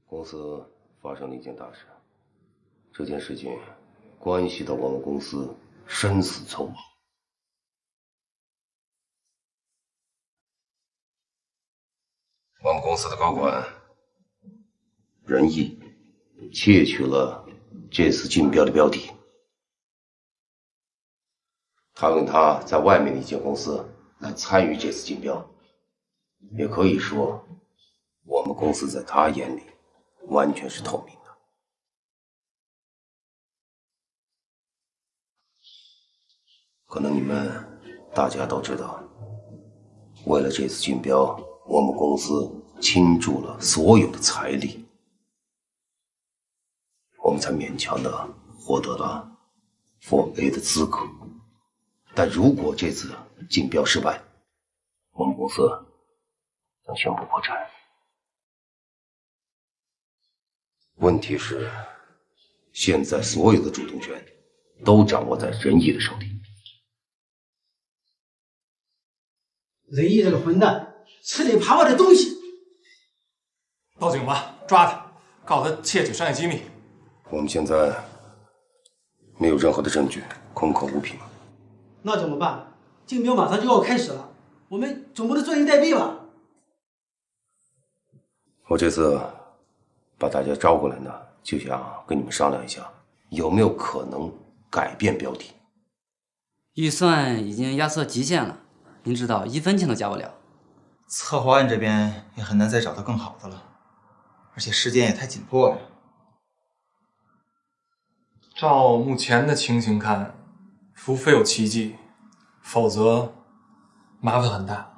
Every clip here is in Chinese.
公司发生了一件大事，这件事情关系到我们公司生死存亡。我们公司的高管任意窃取了这次竞标的标的，他用他在外面的一间公司来参与这次竞标，也可以说，我们公司在他眼里完全是透明的。可能你们大家都知道，为了这次竞标，我们公司倾注了所有的财力，我们才勉强的获得了 4A 的资格。但如果这次竞标失败，我们公司将宣布破产。问题是，现在所有的主动权都掌握在仁义的手里。仁义这个混蛋，吃里扒外的东西！报警吧，抓他，告他窃取商业机密。我们现在没有任何的证据，空口无凭。那怎么办？竞标马上就要开始了，我们总不能坐以待毙吧？我这次把大家招过来呢，就想跟你们商量一下，有没有可能改变标的？预算已经压缩极限了，您知道1分钱都加不了。策划案这边也很难再找到更好的了，而且时间也太紧迫了。照目前的情形看，除非有奇迹，否则麻烦很大。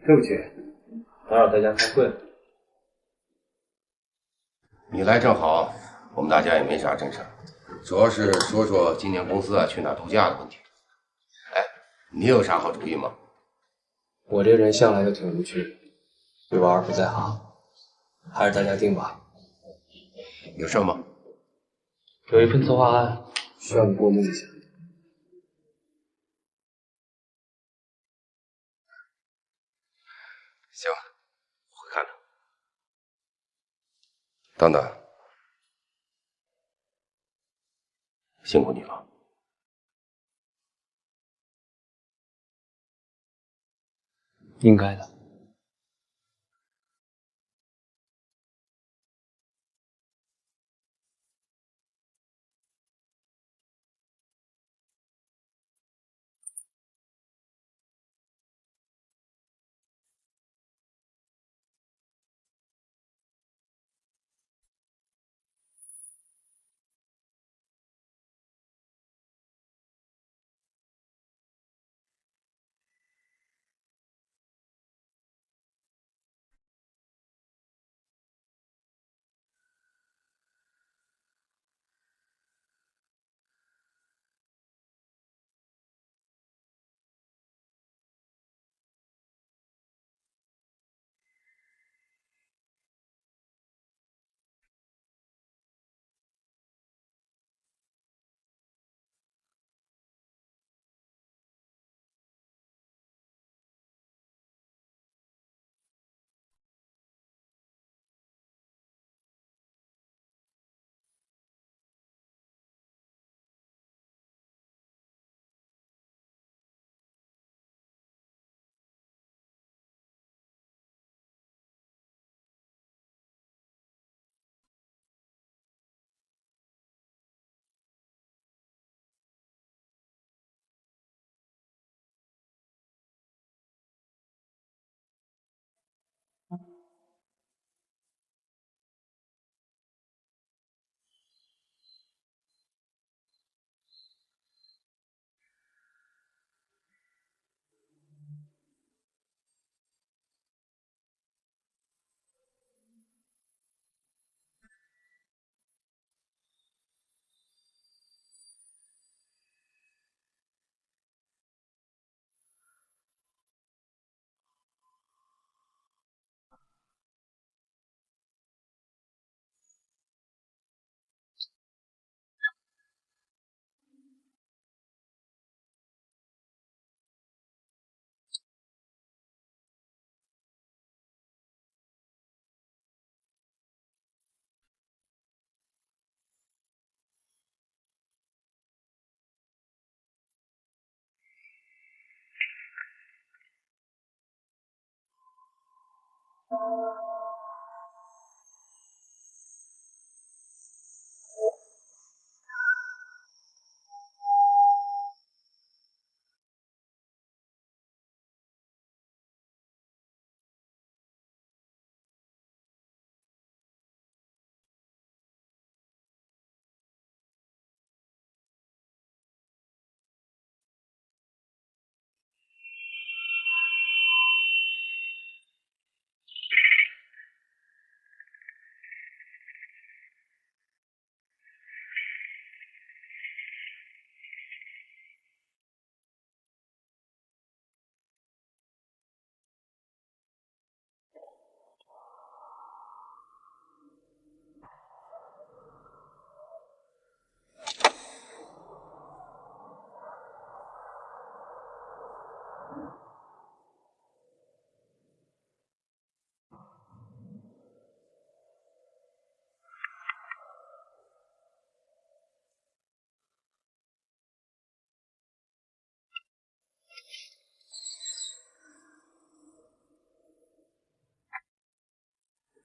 对不起，打扰大家开会了。你来正好，我们大家也没啥正事，主要是说说今年公司去哪度假的问题。哎，你有啥好主意吗？我这人向来就挺无趣，对我二不在行，还是大家定吧。有事吗？有一份策划案需要你过目一下。行，我会看的。等等，辛苦你了。应该的。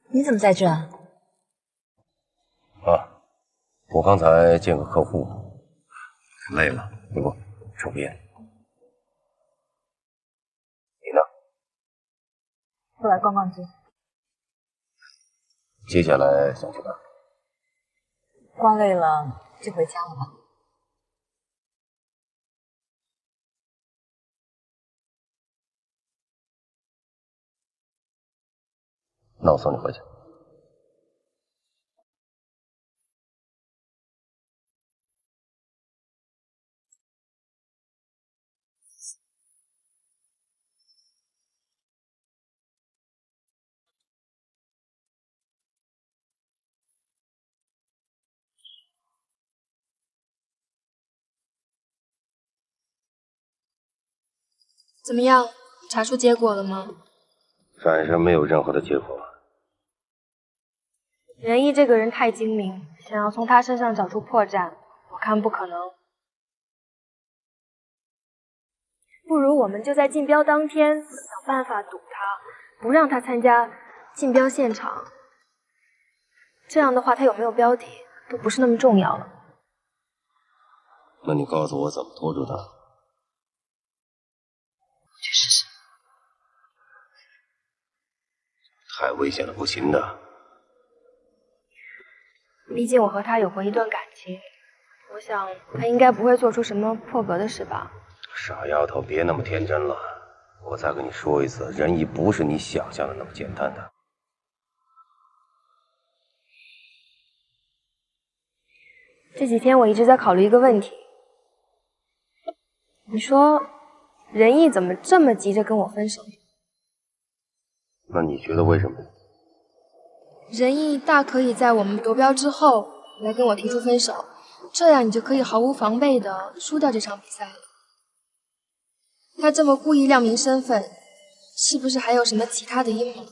你怎么在这啊？啊，我刚才见个客户，累了，要不抽根烟？你呢？我来逛逛街。接下来想去哪？逛累了就回家了吧。那我送你回去。怎么样？查出结果了吗？暂时没有任何的结果。仁义这个人太精明，想要从他身上找出破绽，我看不可能。不如我们就在竞标当天想办法堵他，不让他参加竞标现场。这样的话，他有没有标的都不是那么重要了。那你告诉我怎么拖住他？去试试。太危险了，不行的。毕竟我和他有过一段感情，我想他应该不会做出什么破格的事吧。傻丫头，别那么天真了。我再跟你说一次，仁义不是你想象的那么简单的。这几天我一直在考虑一个问题，你说仁义怎么这么急着跟我分手？那你觉得为什么？仁义大可以在我们夺标之后来跟我提出分手，这样你就可以毫无防备的输掉这场比赛了。他这么故意亮明身份，是不是还有什么其他的阴谋？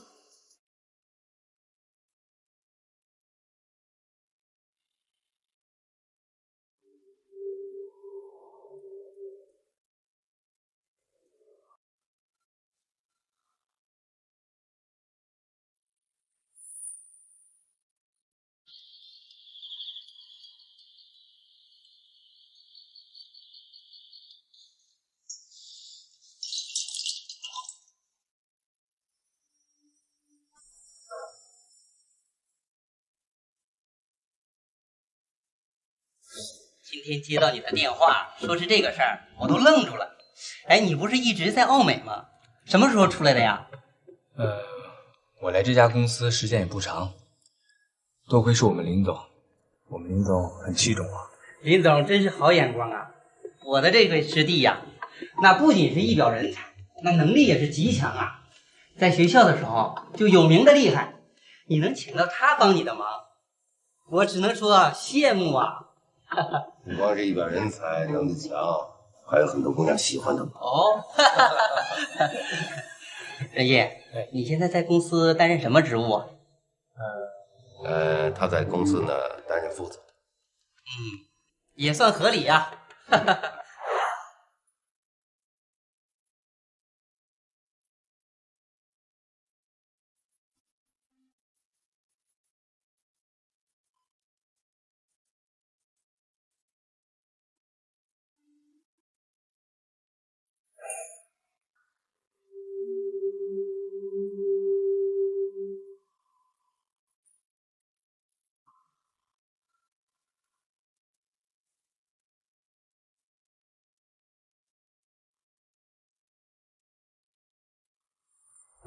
今天接到你的电话，说是这个事儿，我都愣住了。哎，你不是一直在奥美吗？什么时候出来的呀？我来这家公司时间也不长，多亏是我们林总，我们林总很器重我。林总真是好眼光啊！我的这位师弟呀，那不仅是一表人才，那能力也是极强啊。在学校的时候就有名的厉害，你能请到他帮你的忙，我只能说羡慕啊。不光是一表人才，能力强，还有很多姑娘喜欢他嘛。哦，仁义，你现在在公司担任什么职务啊？他在公司呢担任副总。也算合理呀。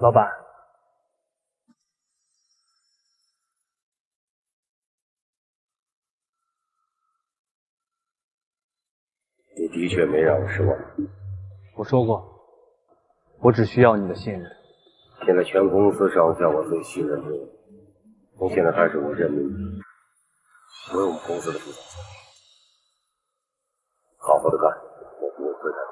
老板，你的确没让我失望。我说过，我只需要你的信任。现在全公司上下我最信任的人，从现在开始我任命你为我们公司的副总裁，好好的干，我不会亏待你。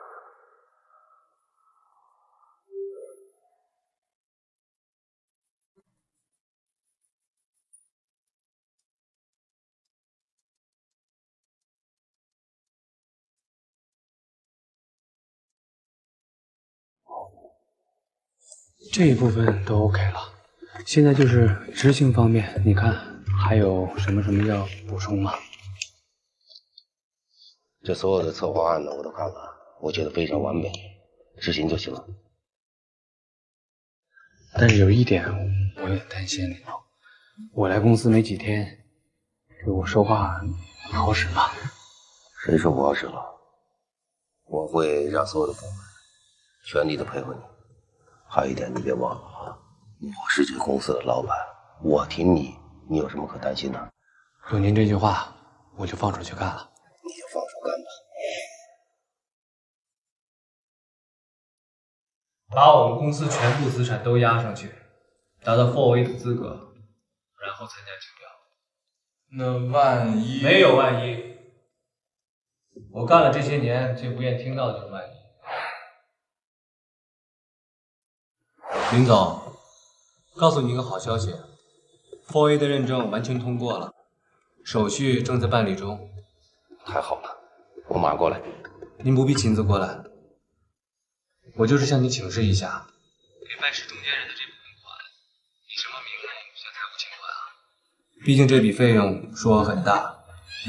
这一部分都 OK 了，现在就是执行方面，你看还有什么要补充吗？这所有的策划案呢，我都看了，我觉得非常完美，执行就行了。但是有一点我有点担心，领导，我来公司没几天，我说话好使吗？谁说不好使了？我会让所有的部门全力的配合你。还有一点，你别忘了啊，我是这公司的老板，我挺你，你有什么可担心的？有您这句话，我就放手去干了。你就放手干吧。把我们公司全部资产都押上去，达到 4A 的资格，然后参加竞标。那万一……没有万一。我干了这些年，最不愿听到的就是万一。林总，告诉你一个好消息，4A 的认证完全通过了，手续正在办理中。太好了，我马上过来。您不必亲自过来，我就是向你请示一下，给办事中间人的这部分款，你什么名目向财务请款啊？毕竟这笔费用数额很大，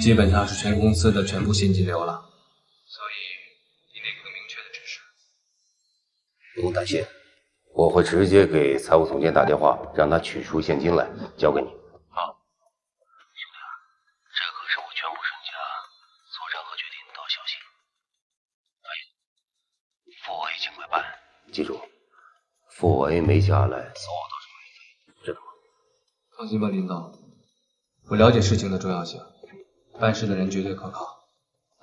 基本上是全公司的全部现金流了，所以你得更明确的指示。不用担心，我会直接给财务总监打电话，让他取出现金来交给你。好，兄弟，这可是我全部身家，做任何决定都要小心。还有，4A尽快办，记住，4A没下来，所有都是没费，知道吗？放心吧，林总，我了解事情的重要性，办事的人绝对可靠，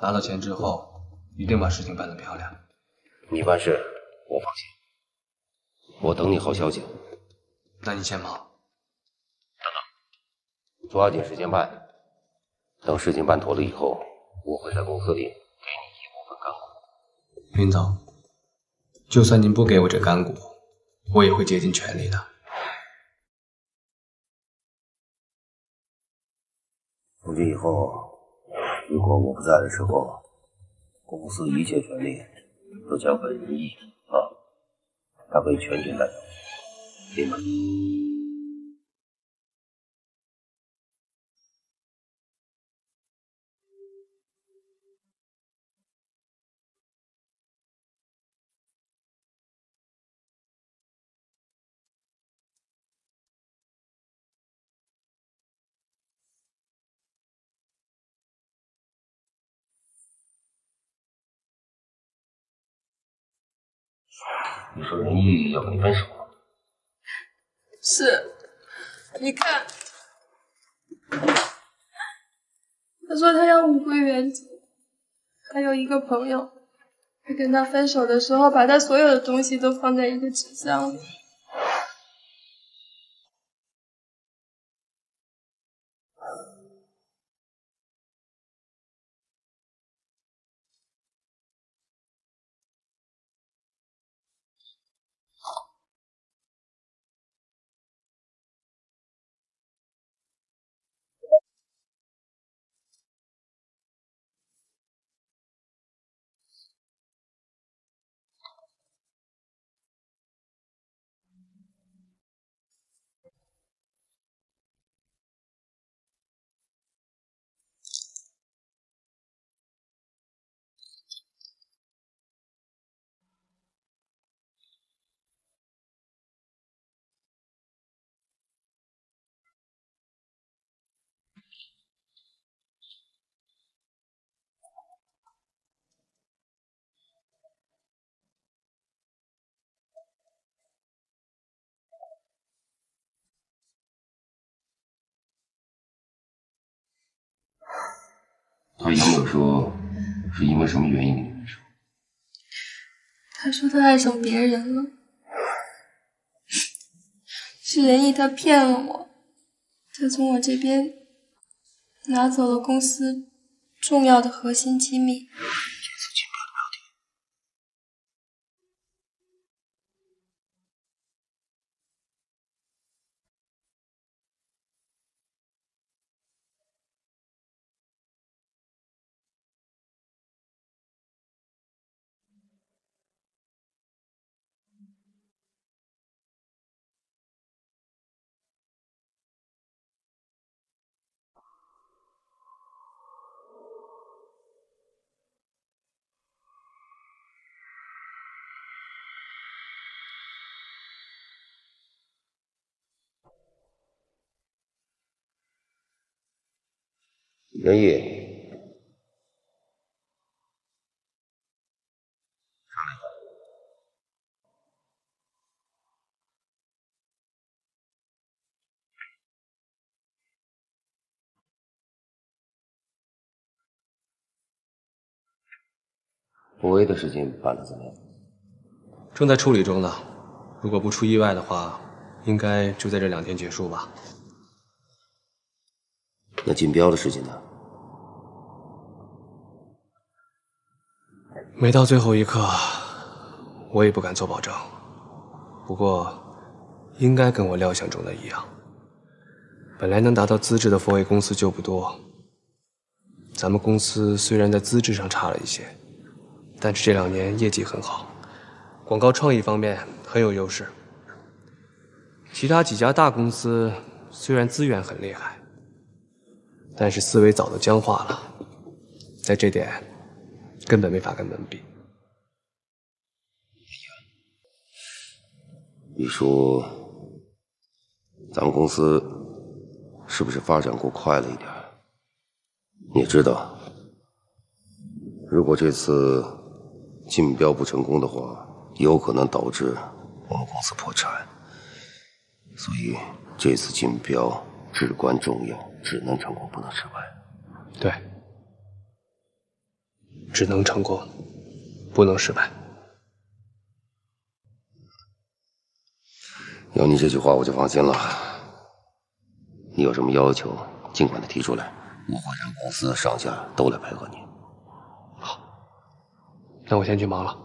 拿到钱之后，一定把事情办得漂亮。你办事，我放心。我等你好消息。那你先忙。等等，抓紧时间办。等事情办妥了以后，我会在公司里给你一部分干股。林总，就算您不给我这干股，我也会竭尽全力的。从今以后，如果我不在的时候，公司一切权利都交给仁义啊，他可以全权代表，明白？你说仁义要跟你分手了？是，你看，他说他要物归原主。还有一个朋友，他跟他分手的时候，把他所有的东西都放在一个纸箱里。有没有说是因为什么原因跟你分手？他说他爱上别人了，是仁义他骗了我，他从我这边拿走了公司重要的核心机密。仁义，博威的事情办得怎么样？正在处理中呢，如果不出意外的话，应该就在这2天结束吧。那竞标的事情呢？没到最后一刻，我也不敢做保证。不过，应该跟我料想中的一样。本来能达到资质的佛伟公司就不多。咱们公司虽然在资质上差了一些，但是这2年业绩很好，广告创意方面很有优势。其他几家大公司虽然资源很厉害，但是思维早就僵化了，在这点根本没法跟他们比。你说，咱们公司是不是发展过快了一点？你也知道，如果这次竞标不成功的话，有可能导致我们公司破产。所以这次竞标至关重要，只能成功，不能失败。对，只能成功，不能失败。有你这句话，我就放心了。你有什么要求，尽管的提出来，我会让公司上下都来配合你。好，那我先去忙了。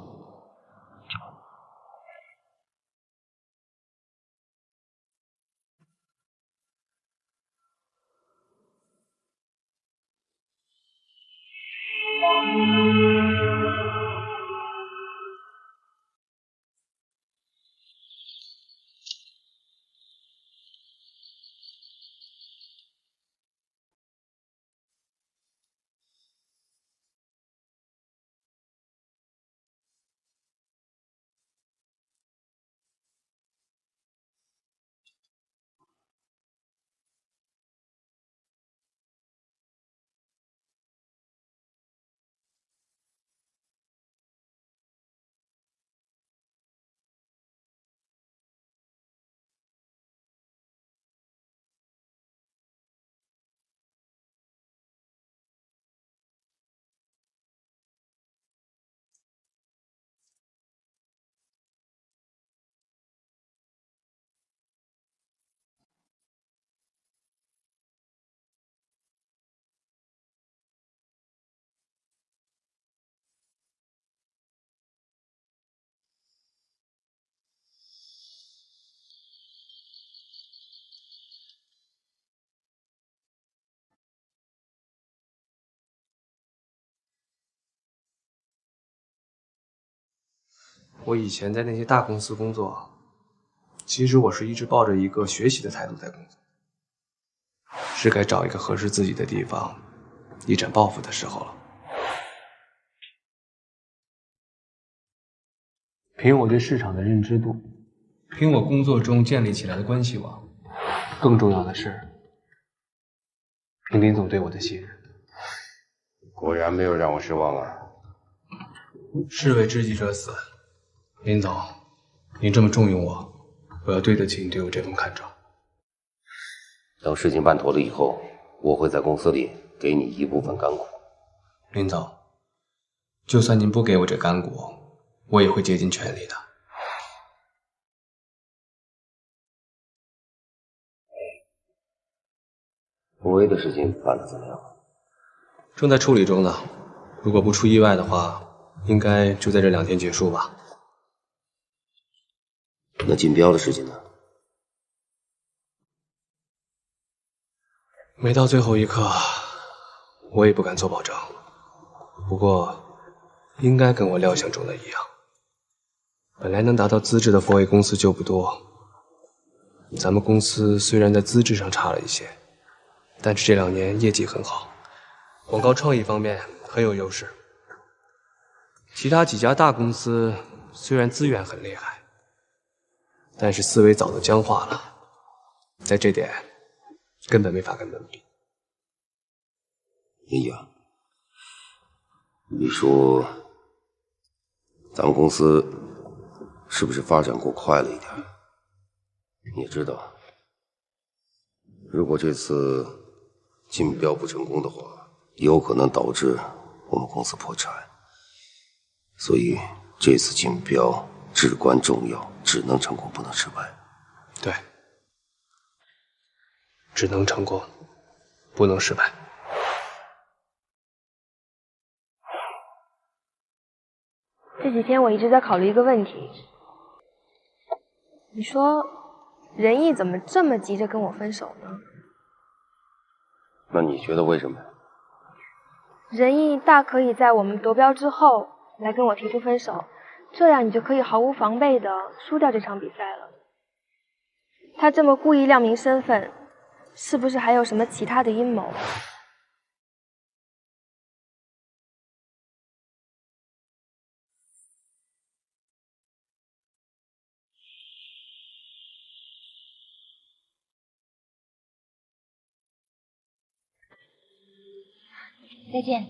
我以前在那些大公司工作，其实我是一直抱着一个学习的态度在工作，是该找一个合适自己的地方，一展抱负的时候了。凭我对市场的认知度，凭我工作中建立起来的关系网，更重要的是，凭林总对我的信任。果然没有让我失望啊！士为知己者死。林总，您这么重用我，我要对得起你对我这份看重。等事情办妥了以后，我会在公司里给你一部分甘苦，林总，就算您不给我这干股，我也会竭尽全力的。吴威的事情办得怎么样？正在处理中呢，如果不出意外的话，应该就在这2天结束吧。那竞标的事情呢？没到最后一刻，我也不敢做保证。不过，应该跟我料想中的一样。本来能达到资质的4A公司就不多，咱们公司虽然在资质上差了一些，但是这2年业绩很好，广告创意方面很有优势。其他几家大公司虽然资源很厉害，但是思维早就僵化了，在这点根本没法跟他们比。林阳，你说咱们公司是不是发展过快了一点？你也知道，如果这次竞标不成功的话，有可能导致我们公司破产。所以这次竞标至关重要，只能成功不能失败。对，只能成功，不能失败。这几天我一直在考虑一个问题，你说仁义怎么这么急着跟我分手呢？那你觉得为什么？仁义大可以在我们夺标之后来跟我提出分手，这样你就可以毫无防备的输掉这场比赛了。他这么故意亮明身份，是不是还有什么其他的阴谋？再见。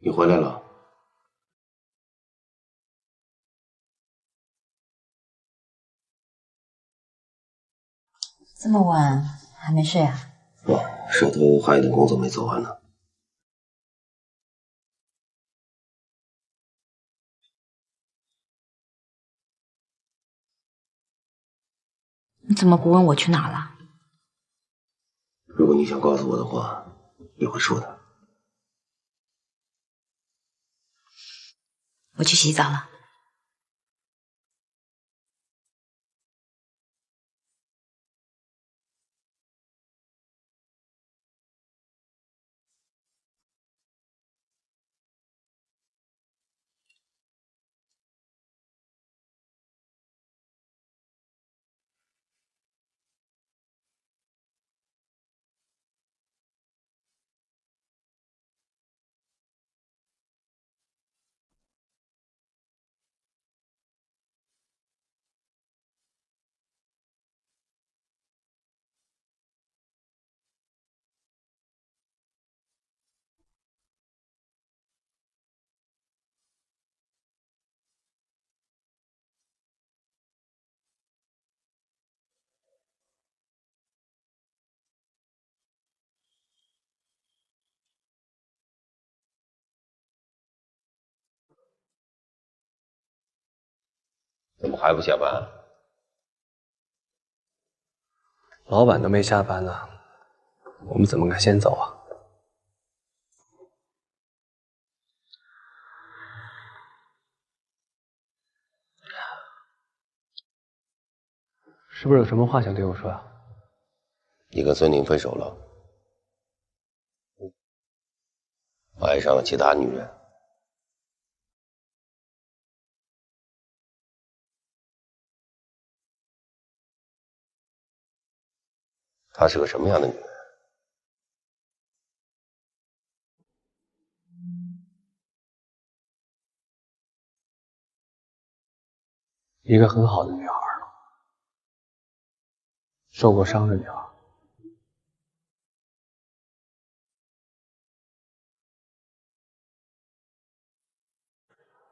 你回来了。这么晚还没睡啊？手头还有点工作没做完呢。你怎么不问我去哪了？如果你想告诉我的话，你会说的。我去洗澡了。怎么还不下班？老板都没下班呢，我们怎么敢先走啊？是不是有什么话想对我说啊？你跟孙宁分手了，爱上了其他女人。她是个什么样的女人？一个很好的女孩，受过伤的女孩。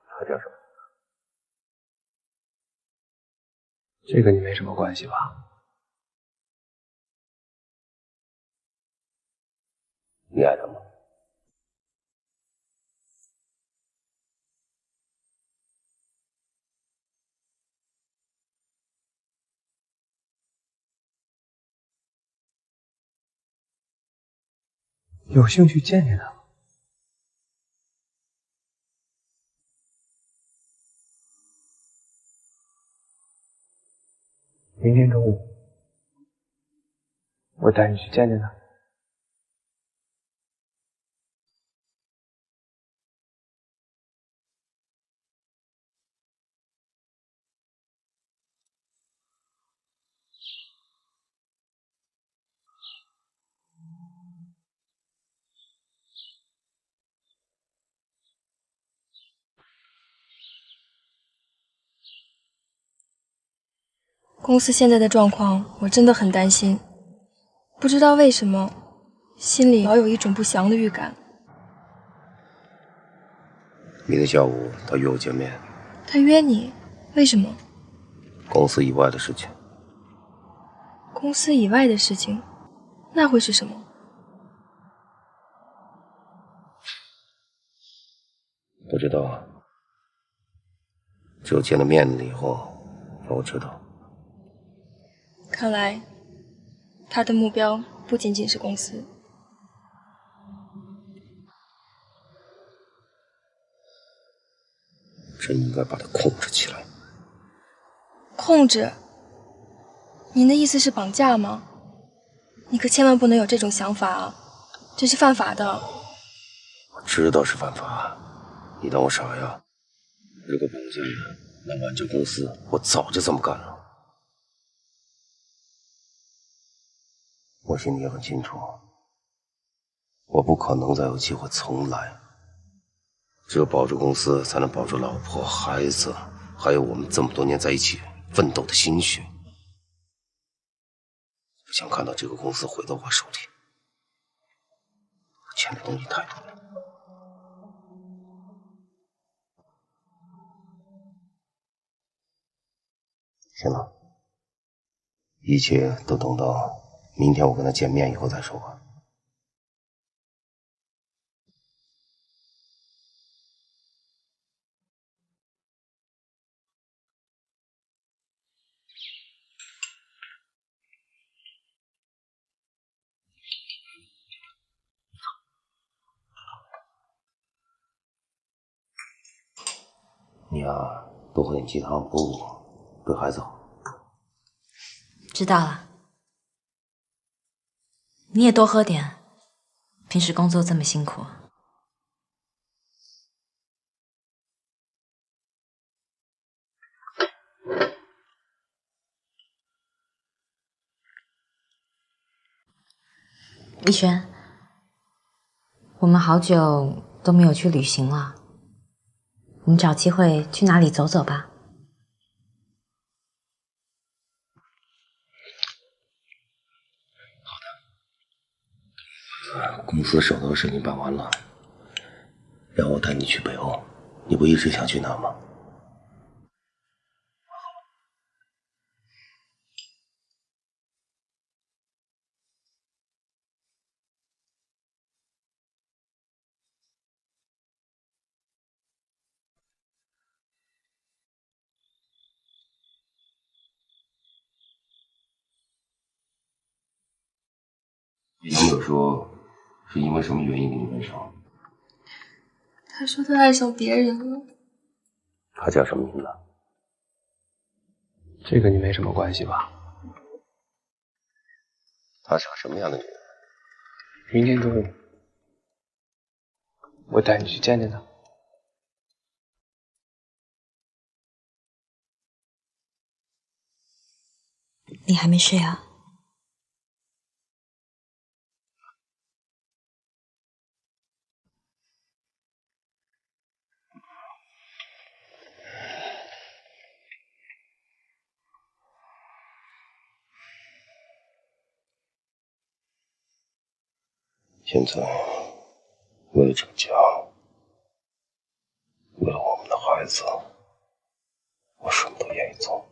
她叫什么？这个你没什么关系吧？你爱她吗？有兴趣见见她。明天中午，我带你去见见她。公司现在的状况，我真的很担心。不知道为什么，心里老有一种不祥的预感。明天下午他约我见面。他约你？为什么？公司以外的事情。公司以外的事情？那会是什么？不知道，只有见了面了以后才会知道。看来，他的目标不仅仅是公司。真应该把他控制起来。控制？您的意思是绑架吗？你可千万不能有这种想法啊，这是犯法的。我知道是犯法，你当我傻呀？如果绑架人能挽救公司，我早就这么干了。我心里也很清楚，我不可能再有机会重来。只有保住公司，才能保住老婆、孩子，还有我们这么多年在一起奋斗的心血。不想看到这个公司回到我手里，我欠的东西太多了。行了，一切都等到明天我跟他见面以后再说吧。你呀，多喝点鸡汤补补，对孩子好。知道了，你也多喝点，平时工作这么辛苦。逸轩，我们好久都没有去旅行了，我们找机会去哪里走走吧。公司手头的事情办完了，让我带你去北欧，你不一直想去那吗？你有没有说是因为什么原因跟你分手？他说他爱上别人了。他叫什么名字？这个你没什么关系吧？她是个什么样的女人？明天中午，我带你去见见她。你还没睡啊？现在，为了这个家，为了我们的孩子，我什么都愿意做。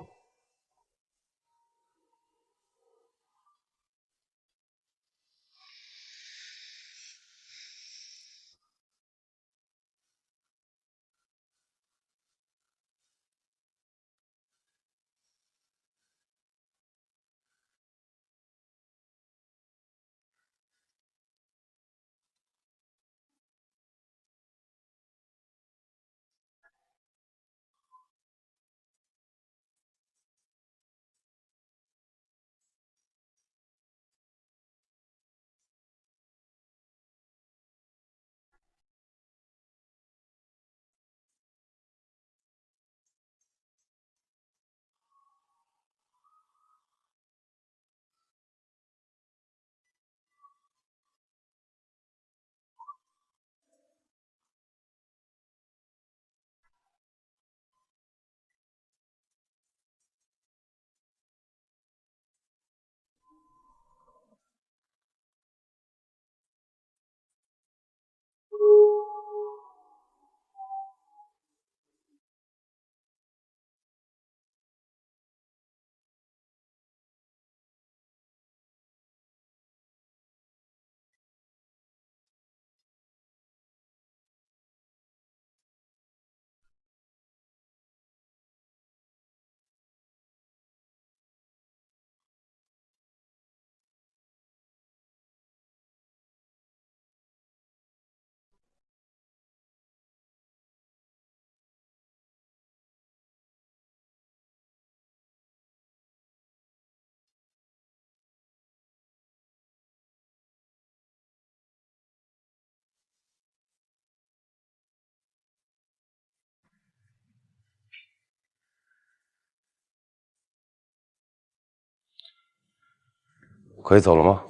可以走了吗？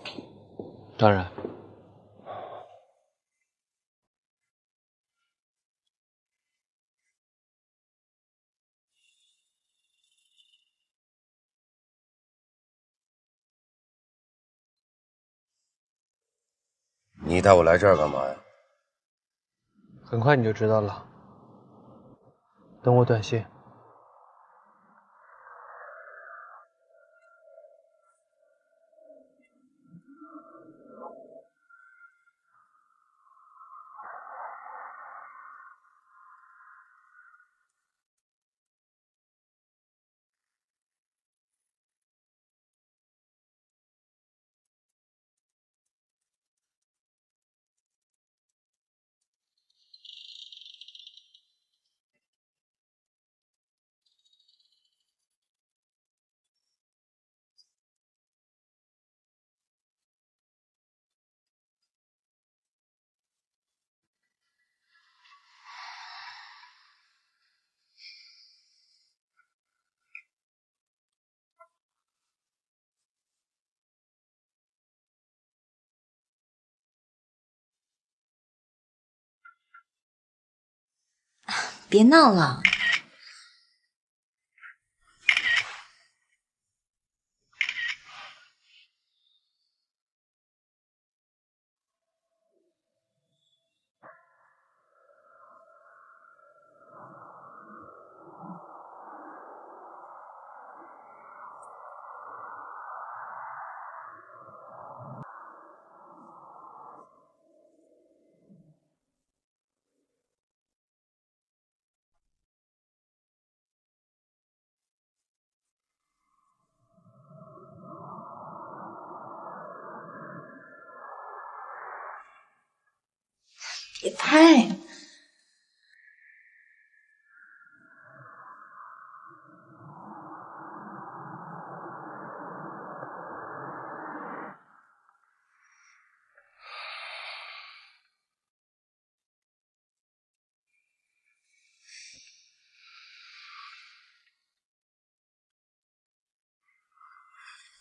当然。你带我来这儿干嘛呀？很快你就知道了。等我短信。别闹了。别拍。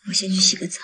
我先去洗个澡。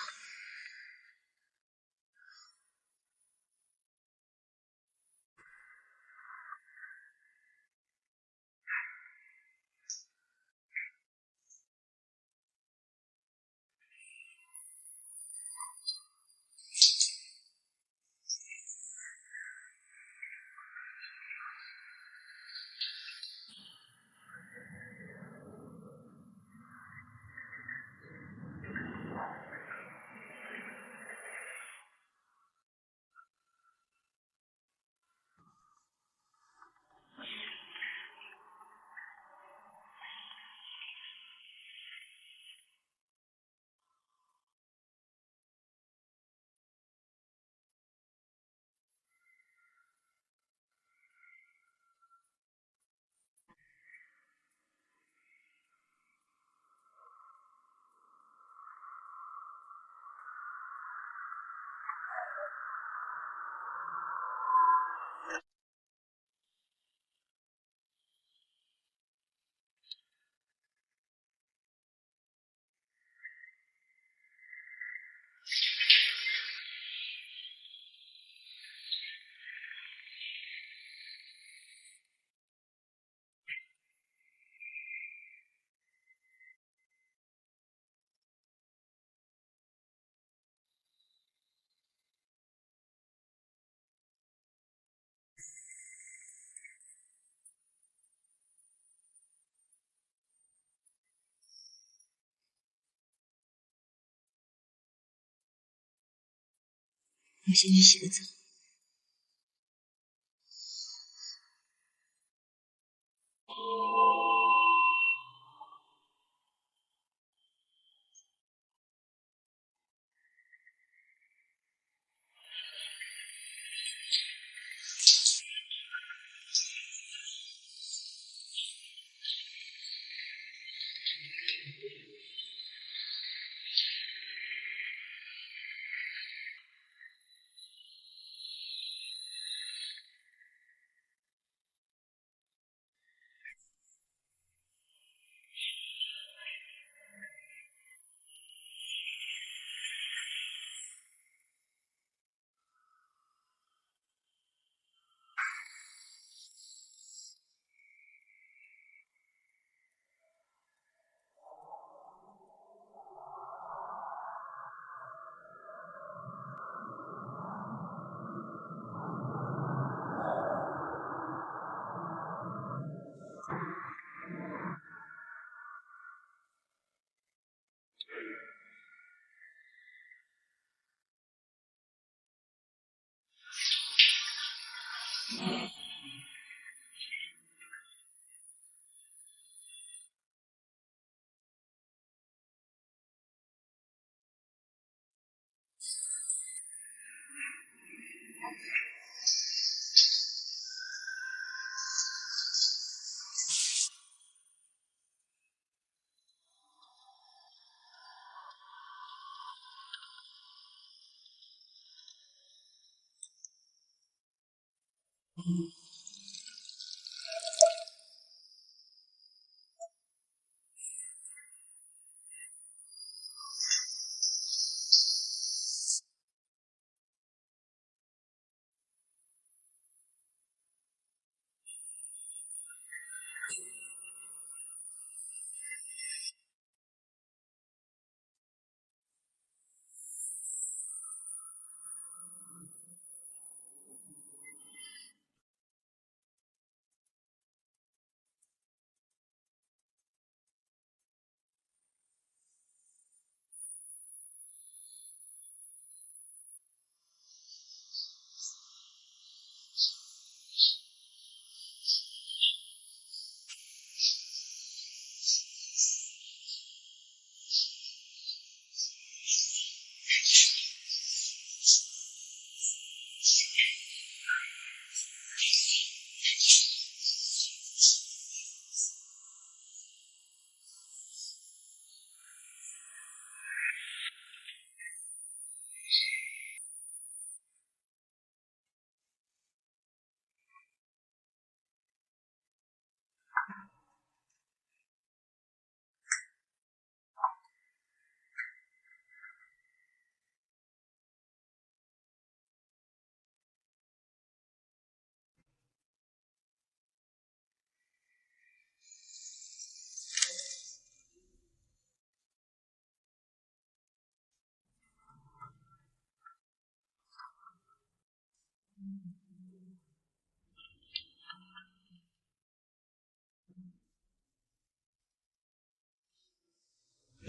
我先去洗个澡。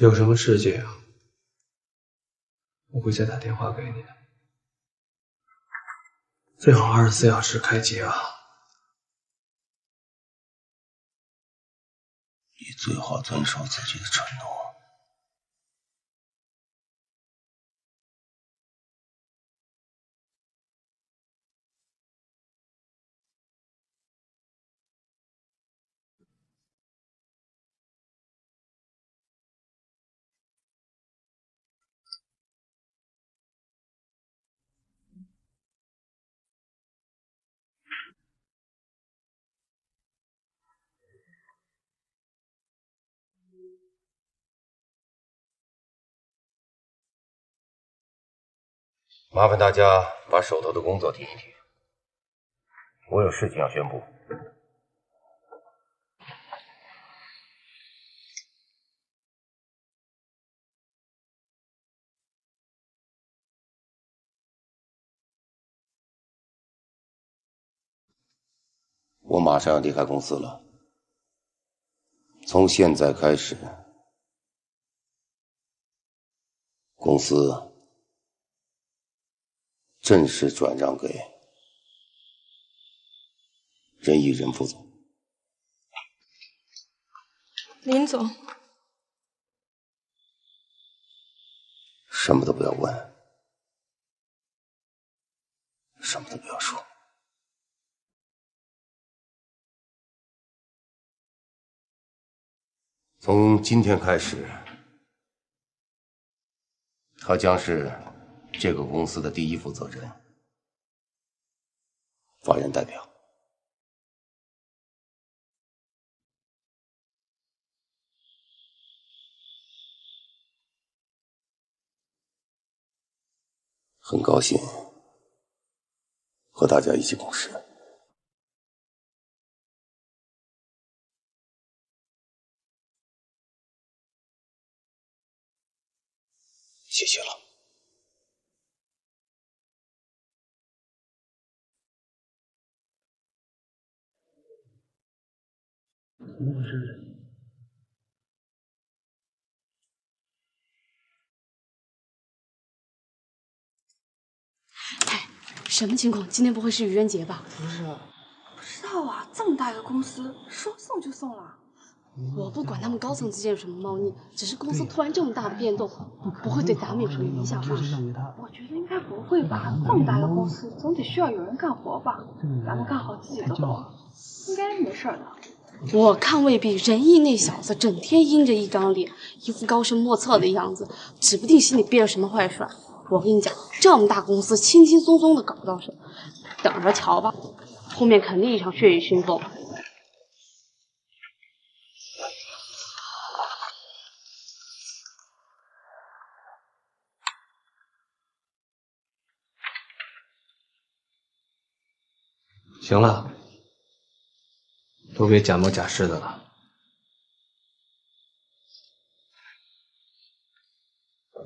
有什么事情我会再打电话给你的，最好24小时开机啊。你最好遵守自己的承诺。麻烦大家把手头的工作停一停，我有事情要宣布。我马上要离开公司了，从现在开始，公司正式转让给任毅任副总。林总，什么都不要问，什么都不要说。从今天开始，他将是这个公司的第一负责人，法人代表。很高兴和大家一起共事。谢谢了。怎么回事？哎，什么情况？今天不会是愚人节吧？不是，不知道啊，这么大个公司，说送就送了。我不管他们高层之间有什么猫腻，只是公司突然这么大的变动，不会对咱们有什么影响吧？我觉得应该不会吧，这么大个公司，总得需要有人干活吧？咱们干好自己的活，应该没事的。我看未必，仁义那小子整天阴着一张脸，一副高深莫测的样子，指不定心里憋着什么坏事。我跟你讲，这么大公司，轻轻松松的搞不到手，等着瞧吧，后面肯定一场血雨腥风。行了，都别假模假式的了。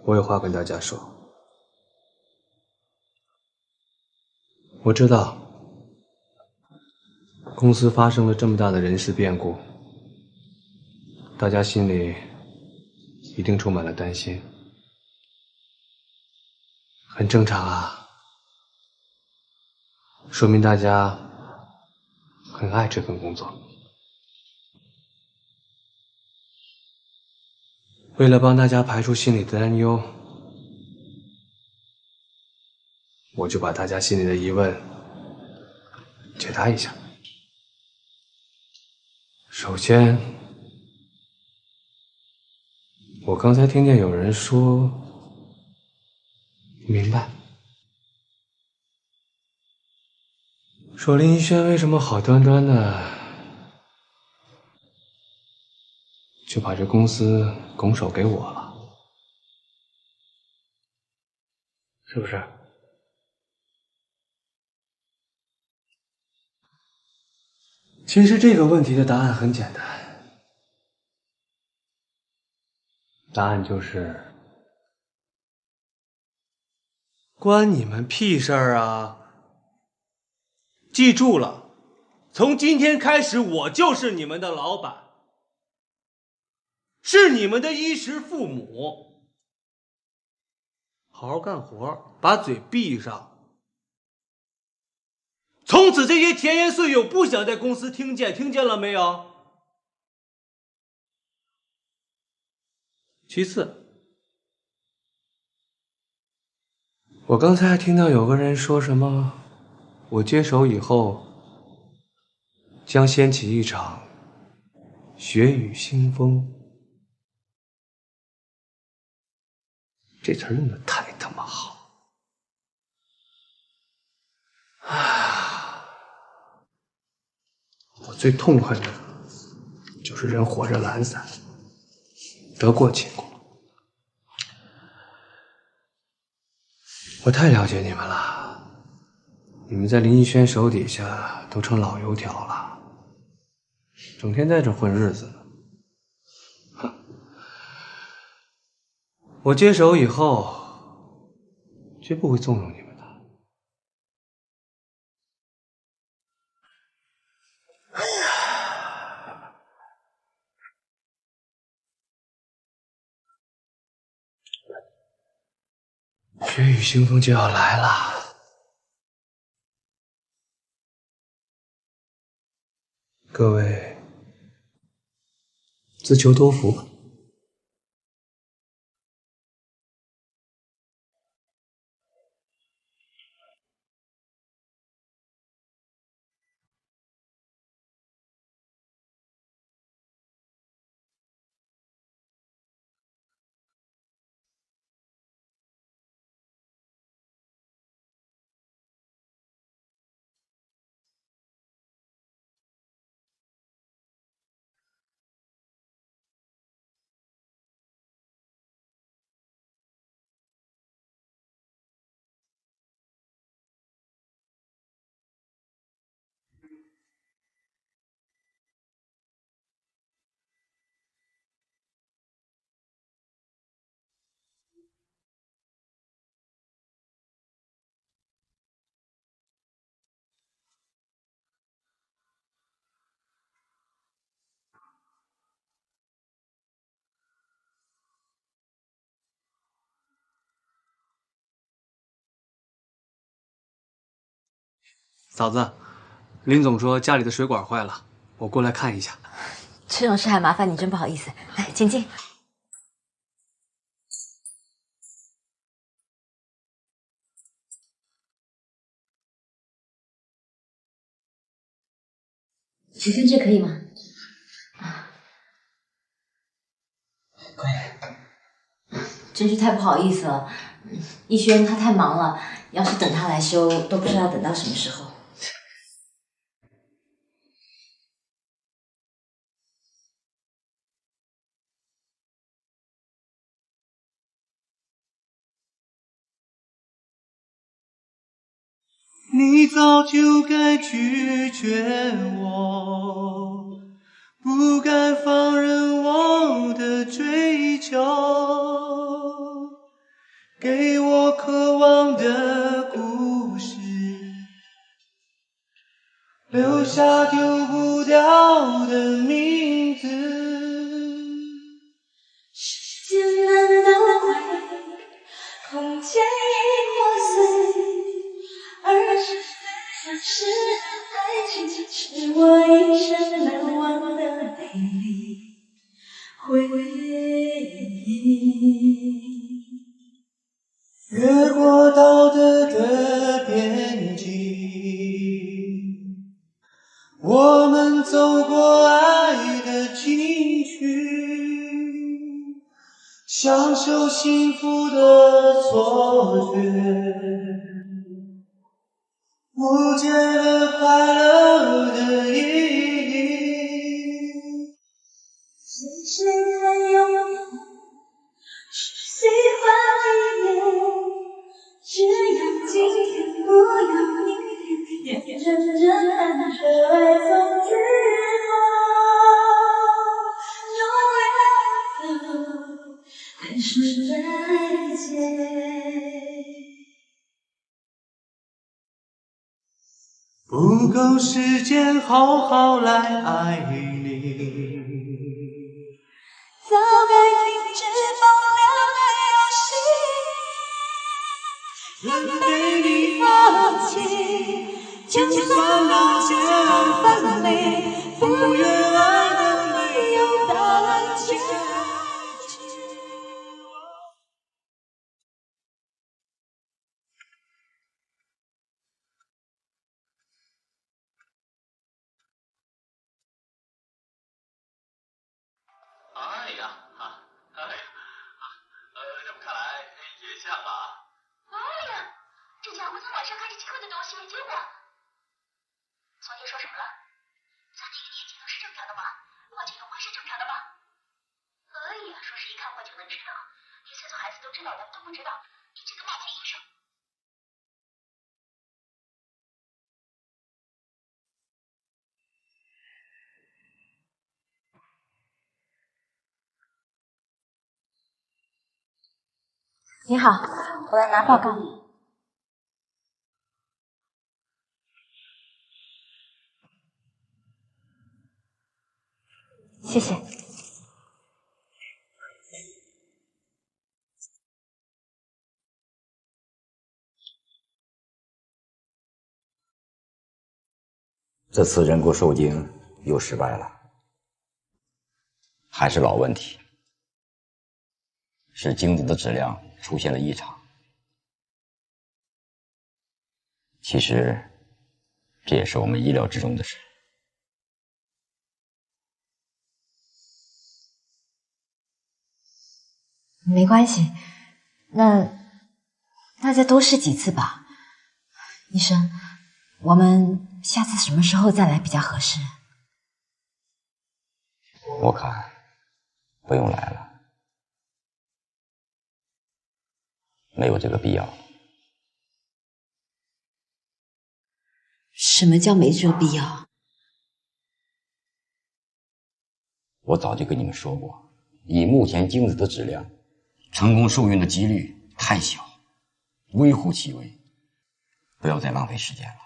我有话跟大家说。我知道公司发生了这么大的人事变故，大家心里一定充满了担心，很正常啊，说明大家很爱这份工作。为了帮大家排除心里的担忧，我就把大家心里的疑问解答一下。首先，我刚才听见有人说明白，说林一轩为什么好端端的就把这公司拱手给我了，是不是？其实这个问题的答案很简单，答案就是关你们屁事儿啊！记住了，从今天开始我就是你们的老板。是你们的衣食父母。好好干活，把嘴闭上。从此这些甜言碎语不想在公司听见，听见了没有？其次，我刚才还听到有个人说什么，我接手以后将掀起一场血雨腥风。这词用的太他妈好！我最痛恨的就是人活着懒散，得过且过。我太了解你们了，你们在林逸轩手底下都成老油条了，整天在这混日子呢。哼！我接手以后，绝不会纵容你们的。血雨腥风就要来了，各位自求多福吧。嫂子，林总说家里的水管坏了，我过来看一下。这种事还麻烦你，真不好意思。来，请进。请看这可以吗？啊，可以。真是太不好意思了，逸轩他太忙了，要是等他来修，都不知道等到什么时候。你早就该拒绝我，不该放任我的追求，给我渴望的故事，留下丢不掉的名字。时间难道会空间已破碎？而是最像是爱情，是我一生难忘的美丽回忆。越过道德的边境，我们走过爱的禁区，享受幸福的错觉。不见了快乐的意义。是谁在拥有？是喜欢一眼，只要今天，不要明天，眼睁睁看着爱从此后永远走，还说再见。不够时间好好来爱你，早该停止风流的游戏，愿被你放弃，就算让结儿分离，不愿爱的没有答案结局。哎呀，这么看来也像啊。哎呀，这家伙从晚上开始课就给我写结果。昨天说什么了？咱那个年纪能是正常的吗？而且都会是正常的吗？哎呀，说是一看过就能知道，连岁数孩子都知道的都不知道，你这个骂天医生！你好，我来拿报告。谢谢。这次人工受精又失败了，还是老问题，是精子的质量出现了异常。其实，这也是我们意料之中的事。没关系，那再多试几次吧。医生，我们下次什么时候再来比较合适？我看不用来了，没有这个必要。什么叫没这个必要？我早就跟你们说过，以目前精子的质量，成功受孕的几率太小，微乎其微，不要再浪费时间了。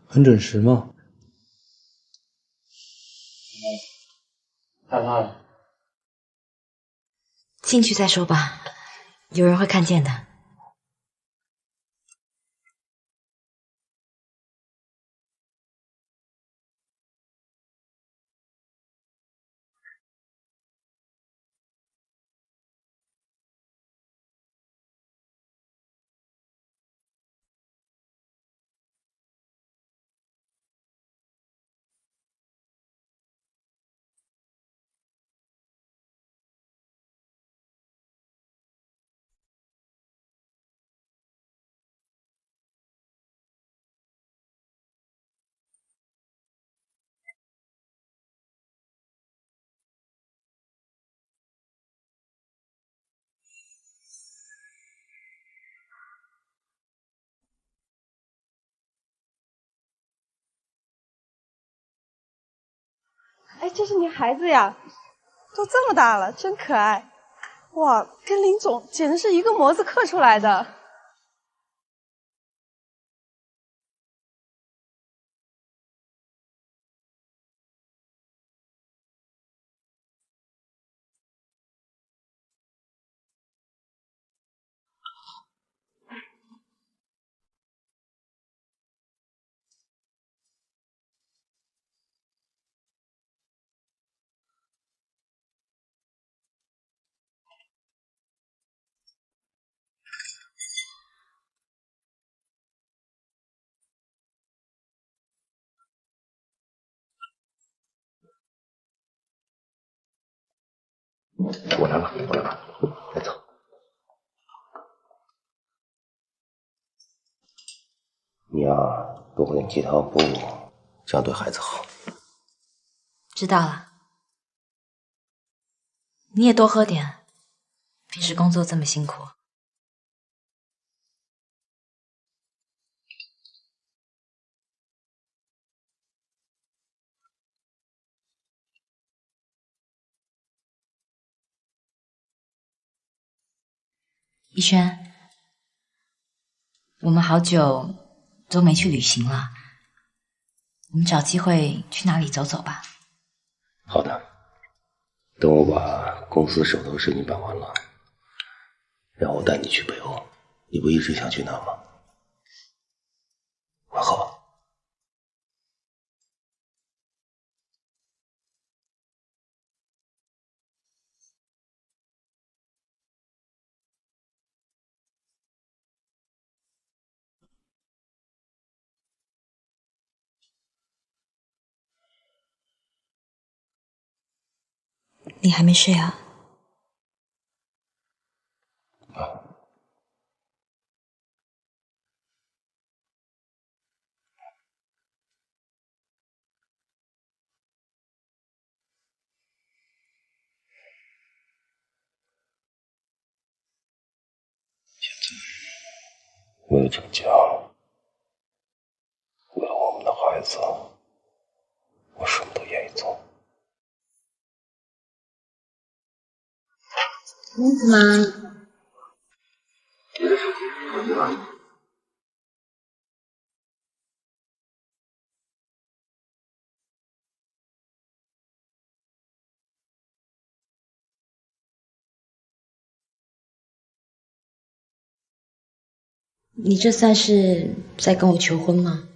很准时吗？害怕了。进去再说吧，有人会看见的。哎，这是你孩子呀，都这么大了，真可爱。哇，跟林总简直是一个模子刻出来的。我来了，来走。你呀，多喝点鸡汤补补，这样对孩子好。知道了。你也多喝点，平时工作这么辛苦。逸轩，我们好久都没去旅行了，我们找机会去哪里走走吧。好的，等我把公司手头事情办完了，让我带你去北欧。你不一直想去那吗？晚好。你还没睡啊？为了这个家，为了我们的孩子，我什么都愿意做。公子吗？你的手机手机呢？你这算是在跟我求婚吗？